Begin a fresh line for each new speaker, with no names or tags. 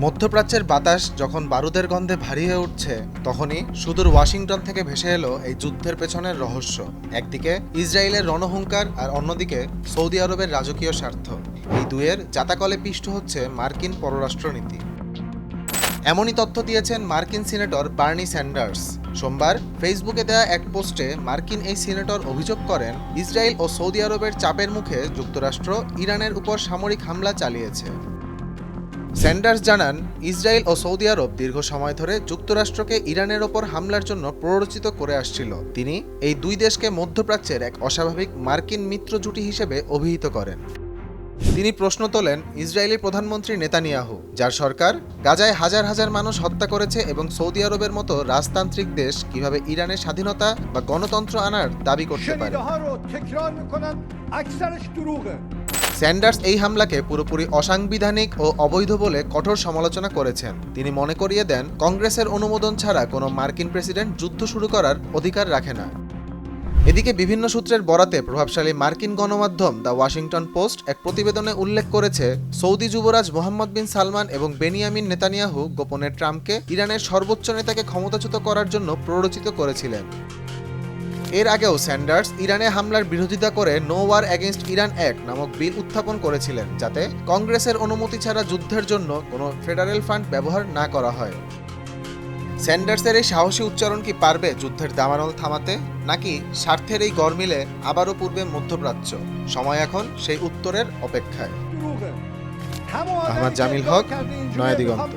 মধ্যপ্রাচ্যের বাতাস যখন বারুদের গন্ধে ভারী হয়ে উঠছে, তখনই সুদূর ওয়াশিংটন থেকে ভেসে এলো এই যুদ্ধের পেছনের রহস্য। একদিকে ইসরায়েলের রণহুঙ্কার আর অন্যদিকে সৌদি আরবের রাজকীয় স্বার্থ। এই দুয়ের জাতাকলে পিষ্ট হচ্ছে মার্কিন পররাষ্ট্রনীতি। এমনই তথ্য দিয়েছেন মার্কিন সিনেটর বার্নি স্যান্ডার্স। সোমবার ফেসবুকে দেয়া এক পোস্টে মার্কিন এই সিনেটর অভিযোগ করেন, ইসরায়েল ও সৌদি আরবের চাপের মুখে যুক্তরাষ্ট্র ইরানের উপর সামরিক হামলা চালিয়েছে। স্যান্ডার্স জানান, ইসরায়েল ও সৌদি আরব দীর্ঘ সময় ধরে যুক্তরাষ্ট্রকে ইরানের ওপর হামলার জন্য প্ররোচিত করে আসছিল। তিনি এই দুই দেশকে মধ্যপ্রাচ্যের এক অস্বাভাবিক মার্কিন মিত্র জুটি হিসেবে অভিহিত করেন। তিনি প্রশ্ন তোলেন ইসরায়েলি প্রধানমন্ত্রী নেতানিয়াহু, যার সরকার গাজায় হাজার হাজার মানুষ হত্যা করেছে, এবং সৌদি আরবের মতো রাজতান্ত্রিক দেশ কিভাবে ইরানের স্বাধীনতা বা গণতন্ত্র আনার দাবি করতে পারে। স্যান্ডার্স এই হামলাকে পুরোপুরি অসাংবিধানিক ও অবৈধ বলে কঠোর সমালোচনা করেছেন। তিনি মনে করিয়ে দেন, কংগ্রেসের অনুমোদন ছাড়া কোনো মার্কিন প্রেসিডেন্ট যুদ্ধ শুরু করার অধিকার রাখে না। এদিকে বিভিন্ন সূত্রের বরাতে প্রভাবশালী মার্কিন গণমাধ্যম দ্য ওয়াশিংটন পোস্ট এক প্রতিবেদনে উল্লেখ করেছে, সৌদি যুবরাজ মোহাম্মদ বিন সালমান এবং বেনিয়ামিন নেতানিয়াহু গোপনে ট্রাম্পকে ইরানের সর্বোচ্চ নেতাকে ক্ষমতাচ্যুত করার জন্য প্ররোচিত করেছিলেন। এর আগেও স্যান্ডার্স ইরানে হামলার বিরোধিতা করে no war against Iran act নামক বিল উত্থাপন করেছিলেন, যাতে কংগ্রেসের অনুমতি ছাড়া যুদ্ধের জন্য কোনো ফেডারেল ফান্ড ব্যবহার না করা হয়। স্যান্ডার্সের এই সাহসী উচ্চারণ কি পারবে যুদ্ধের দামানল থামাতে, নাকি স্বার্থের এই গরমিলে আবারও পূর্বে মধ্যপ্রাচ্য? সময় এখন সেই উত্তরের অপেক্ষায়। আহমদ জামিল হক, নয়া দিগন্ত।